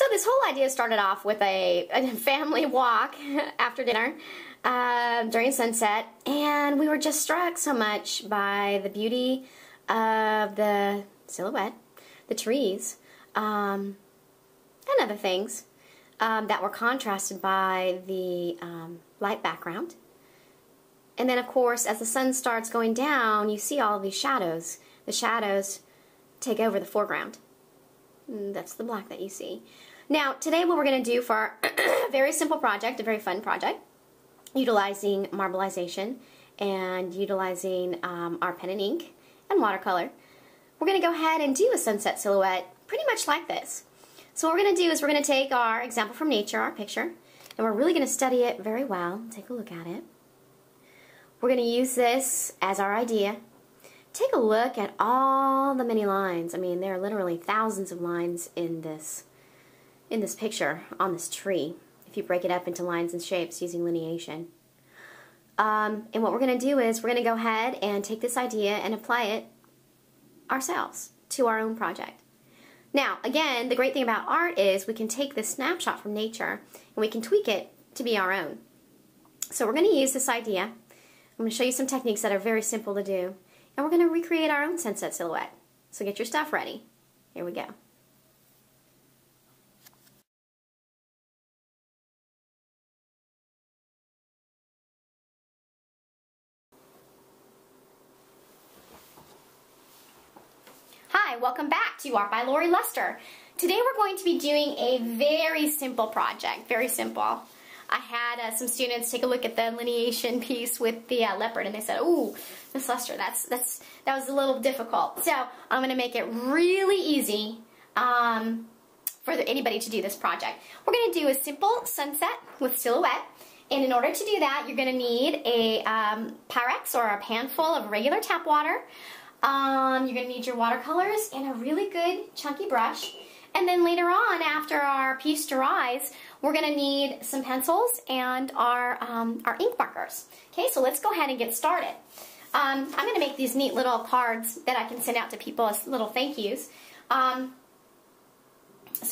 So this whole idea started off with a family walk after dinner during sunset, and we were just struck so much by the beauty of the silhouette, the trees, and other things that were contrasted by the light background. And then, of course, as the sun starts going down, you see all of these shadows. The shadows take over the foreground. That's the black that you see. Now, today what we're going to do for our very simple project, a very fun project, utilizing marbleization and utilizing our pen and ink and watercolor, we're going to go ahead and do a sunset silhouette pretty much like this. So what we're going to do is we're going to take our example from nature, our picture, and we're really going to study it very well. Take a look at it. We're going to use this as our idea. Take a look at all the many lines. I mean, there are literally thousands of lines in this picture on this tree, if you break it up into lines and shapes using lineation. And what we're going to do is we're going to go ahead and take this idea and apply it ourselves to our own project. Now, again, the great thing about art is we can take this snapshot from nature and we can tweak it to be our own. So we're going to use this idea. I'm going to show you some techniques that are very simple to do. And we're going to recreate our own sunset silhouette. So get your stuff ready. Here we go. Hi, welcome back to Art by Lori Luster. Today we're going to be doing a very simple project, very simple. I had some students take a look at the lineation piece with the leopard, and they said, "Ooh, Miss Luster, that was a little difficult." So I'm going to make it really easy for anybody to do this project. We're going to do a simple sunset with silhouette, and in order to do that, you're going to need a Pyrex or a pan full of regular tap water. You're going to need your watercolors and a really good chunky brush. And then later on, after our piece dries, we're going to need some pencils and our ink markers. Okay, so let's go ahead and get started. I'm going to make these neat little cards that I can send out to people as little thank yous. So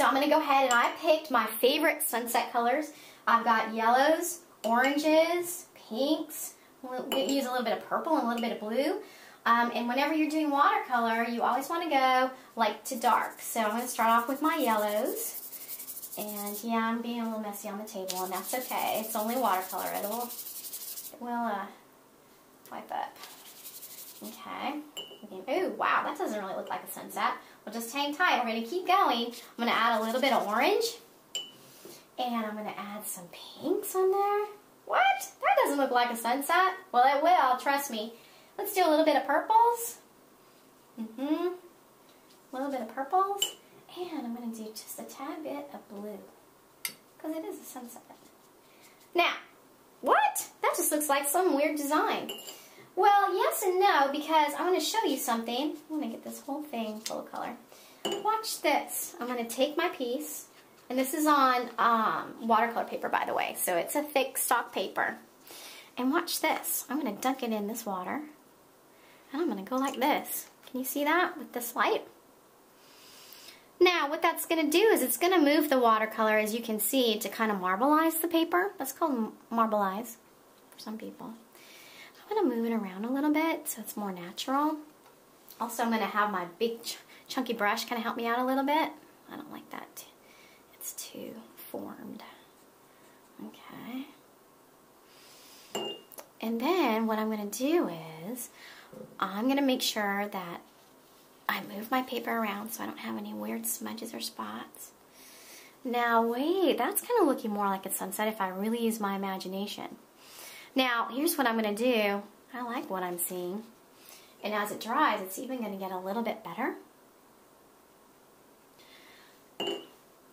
I'm going to go ahead and I picked my favorite sunset colors. I've got yellows, oranges, pinks. We'll use a little bit of purple and a little bit of blue. And whenever you're doing watercolor, you always want to go light to dark. So I'm going to start off with my yellows. And yeah, I'm being a little messy on the table, and that's okay. It's only watercolor. It will wipe up. Okay. Ooh, wow, that doesn't really look like a sunset. Well, just hang tight. We're going to keep going. I'm going to add a little bit of orange. And I'm going to add some pinks on there. What? That doesn't look like a sunset. Well, it will. Trust me. Let's do a little bit of purples. A little bit of purples. And I'm going to do just a tad bit of blue. Because it is a sunset. Now, what? That just looks like some weird design. Well, yes and no, because I'm going to show you something. I'm going to get this whole thing full of color. Watch this. I'm going to take my piece. And this is on watercolor paper, by the way. So it's a thick stock paper. And watch this. I'm going to dunk it in this water. And I'm going to go like this. Can you see that with this light? Now, what that's going to do is it's going to move the watercolor, as you can see, to kind of marbleize the paper. That's called marbleize for some people. I'm going to move it around a little bit so it's more natural. Also, I'm going to have my big chunky brush kind of help me out a little bit. I don't like that. It's too formed. Okay. And then what I'm going to do is I'm going to make sure that I move my paper around so I don't have any weird smudges or spots. Now wait, that's kind of looking more like a sunset if I really use my imagination. Now here's what I'm going to do. I like what I'm seeing. And as it dries, it's even going to get a little bit better.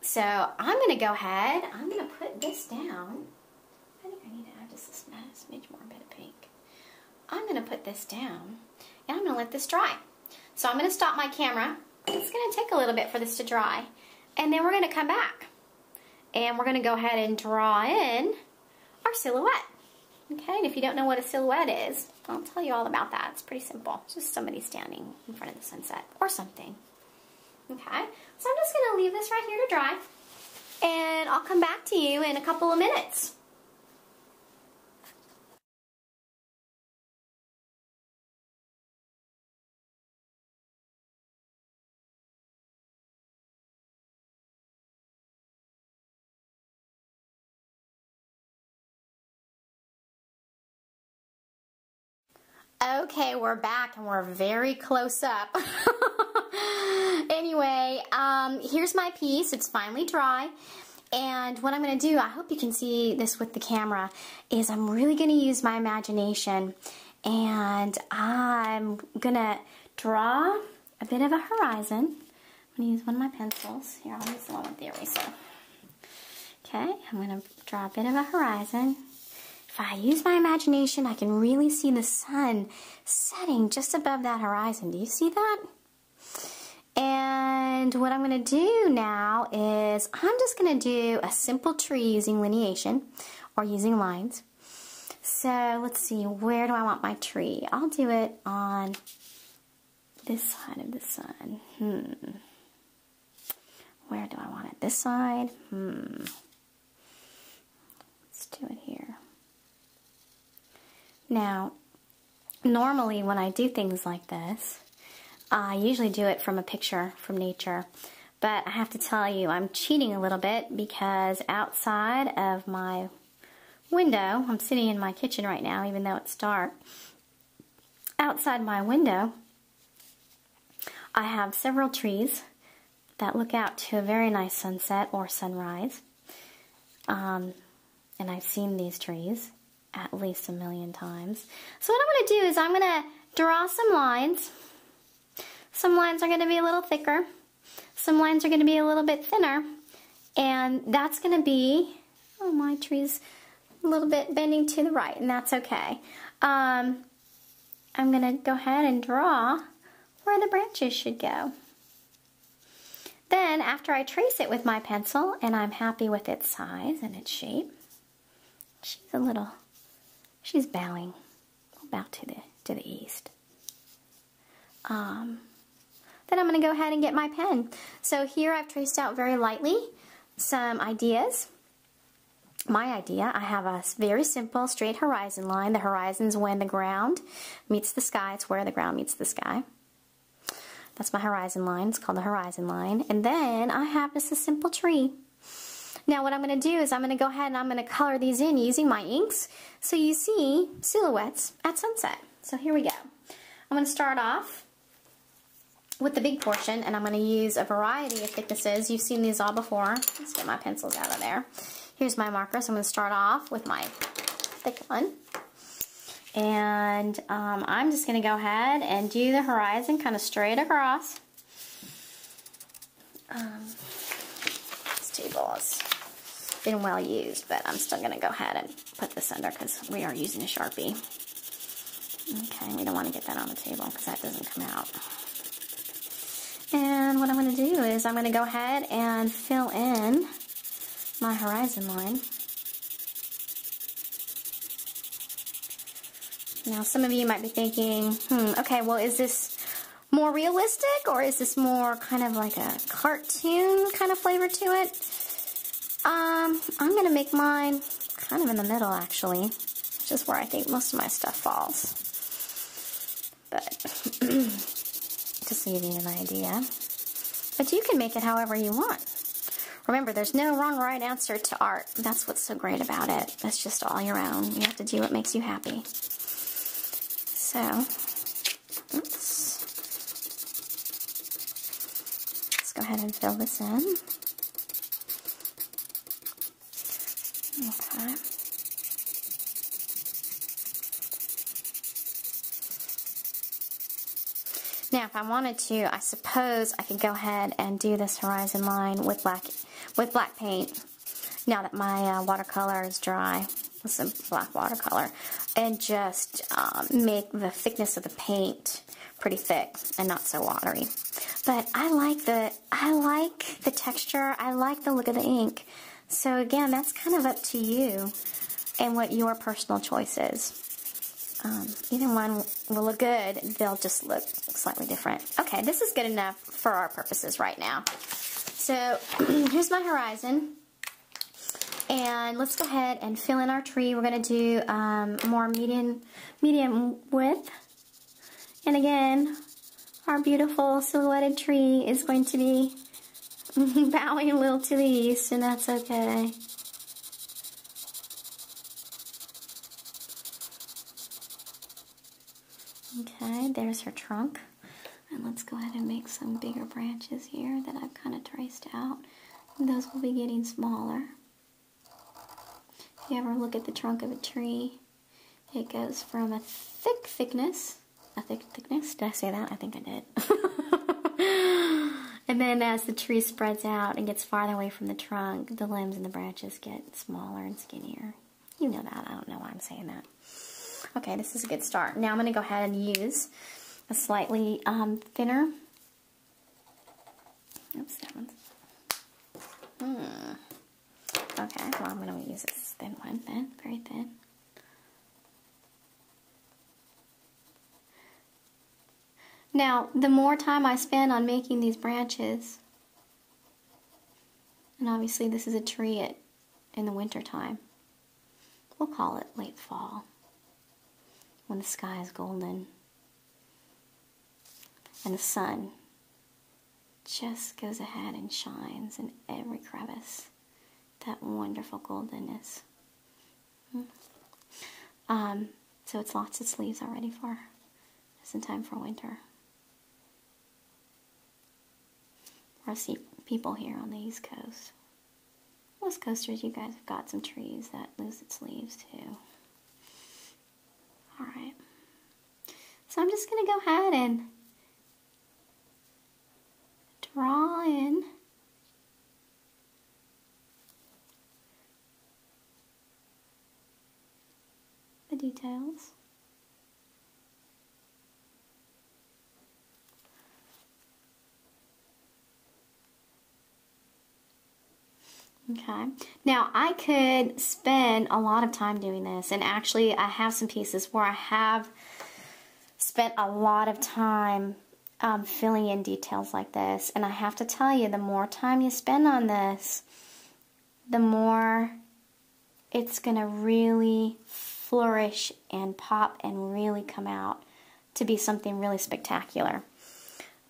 So I'm going to go ahead, I'm going to put this down. I think I need to add just a smidge more bit of pink. I'm going to put this down and I'm going to let this dry. So I'm going to stop my camera. It's going to take a little bit for this to dry. And then we're going to come back. And we're going to go ahead and draw in our silhouette. Okay, and if you don't know what a silhouette is, I'll tell you all about that. It's pretty simple. It's just somebody standing in front of the sunset or something. Okay, so I'm just going to leave this right here to dry. and I'll come back to you in a couple of minutes. Okay, we're back and we're very close up. Anyway, here's my piece. It's finally dry. And what I'm going to do, I hope you can see this with the camera, is I'm really going to use my imagination. And I'm going to draw a bit of a horizon. I'm going to use one of my pencils. Here, I'll use the one with the eraser. Okay, I'm going to draw a bit of a horizon. If I use my imagination, I can really see the sun setting just above that horizon. Do you see that? And what I'm going to do now is I'm just going to do a simple tree using lineation or using lines. So let's see, where do I want my tree? I'll do it on this side of the sun. Where do I want it? This side? Let's do it here. Now, normally when I do things like this, I usually do it from a picture from nature. But I have to tell you, I'm cheating a little bit because outside of my window, I'm sitting in my kitchen right now, even though it's dark. Outside my window, I have several trees that look out to a very nice sunset or sunrise. And I've seen these trees at least 1,000,000 times. So what I'm going to do is I'm going to draw some lines. Some lines are going to be a little thicker. Some lines are going to be a little bit thinner. And that's going to be, oh, my tree's a little bit bending to the right, and that's okay. I'm going to go ahead and draw where the branches should go. Then, after I trace it with my pencil, and I'm happy with its size and its shape, she's bowing. We'll bow to the east. Then I'm going to go ahead and get my pen. So here I've traced out very lightly some ideas. My idea, I have a very simple straight horizon line. The horizon's when the ground meets the sky. It's where the ground meets the sky. That's my horizon line. It's called the horizon line. And then I have just a simple tree. Now what I'm going to do is I'm going to go ahead and I'm going to color these in using my inks so you see silhouettes at sunset. So here we go. I'm going to start off with the big portion, and I'm going to use a variety of thicknesses. You've seen these all before. Let's get my pencils out of there. Here's my marker, so I'm going to start off with my thick one. And I'm just going to go ahead and do the horizon kind of straight across. This table has been well used, but I'm still going to go ahead and put this under because we are using a Sharpie. Okay, we don't want to get that on the table because that doesn't come out. And what I'm going to do is I'm going to go ahead and fill in my horizon line. Now some of you might be thinking, okay, well is this more realistic or is this more kind of like a cartoon kind of flavor to it? I'm going to make mine kind of in the middle actually, which is where I think most of my stuff falls. But just to give you an idea. But you can make it however you want. Remember, there's no wrong or right answer to art. That's what's so great about it. It's just all your own. You have to do what makes you happy. So, let's go ahead and fill this in. Okay. Now, if I wanted to, I suppose I could go ahead and do this horizon line with black paint. Now that my watercolor is dry, with some black watercolor, and just make the thickness of the paint pretty thick and not so watery. But I like the texture. I like the look of the ink. So again, that's kind of up to you and what your personal choice is. Either one will look good. They'll just look slightly different. Okay, this is good enough for our purposes right now. So here's my horizon. And let's go ahead and fill in our tree. We're going to do more medium width. And again, our beautiful silhouetted tree is going to be bowing a little to the east, and that's okay. Okay, there's her trunk. And let's go ahead and make some bigger branches here that I've kind of traced out. And those will be getting smaller. If you ever look at the trunk of a tree, it goes from a thick thickness, did I say that? I think I did. And then as the tree spreads out and gets farther away from the trunk, the limbs and the branches get smaller and skinnier. You know that, I don't know why I'm saying that. Okay, this is a good start. Now I'm going to go ahead and use a slightly thinner. Oops, that one's. Okay, well I'm going to use this thin one then, very thin. Now, the more time I spend on making these branches, and obviously this is a tree in the winter time. We'll call it late fall, when the sky is golden and the sun just goes ahead and shines in every crevice. That wonderful goldenness. So it's lots of sleeves already for just in time for winter. I see people here on the East Coast. West Coasters, you guys have got some trees that lose its leaves too. Alright. So I'm just going to go ahead and draw in the details. Okay, now I could spend a lot of time doing this, and actually I have some pieces where I have spent a lot of time filling in details like this, and I have to tell you, the more time you spend on this, the more it's going to really flourish and pop and really come out to be something really spectacular.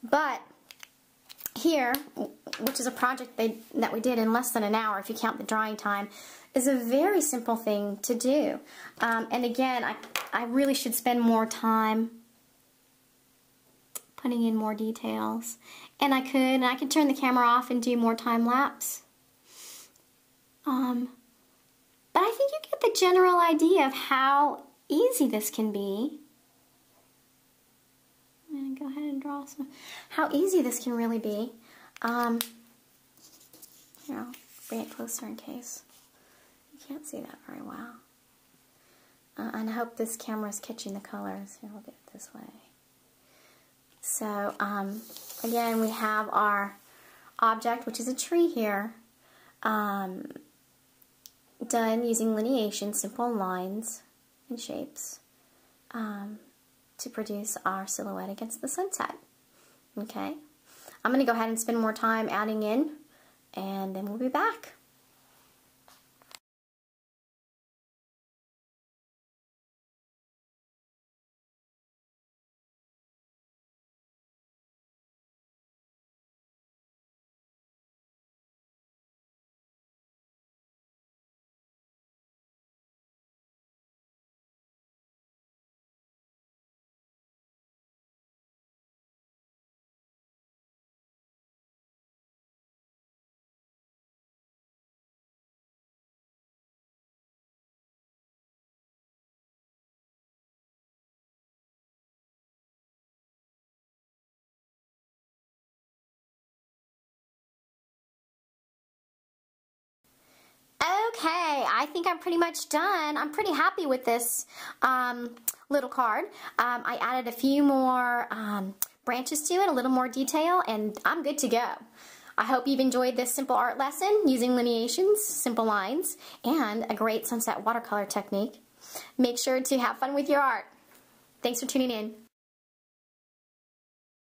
But here, which is a project that we did in less than an hour, if you count the drying time, is a very simple thing to do. And again, I really should spend more time putting in more details. And I could turn the camera off and do more time lapse. But I think you get the general idea of how easy this can be. I'm going to go ahead and draw some. How easy this can really be. Here, I'll bring it closer in case you can't see that very well. And I hope this camera is catching the colors. Here, I'll do it this way. So, again, we have our object, which is a tree here, done using lineation, simple lines and shapes, to produce our silhouette against the sunset. Okay, I'm going to go ahead and spend more time adding in, and then we'll be back. Okay, I think I'm pretty much done. I'm pretty happy with this little card. I added a few more branches to it, a little more detail, and I'm good to go. I hope you've enjoyed this simple art lesson using lineations, simple lines, and a great sunset watercolor technique. Make sure to have fun with your art. Thanks for tuning in.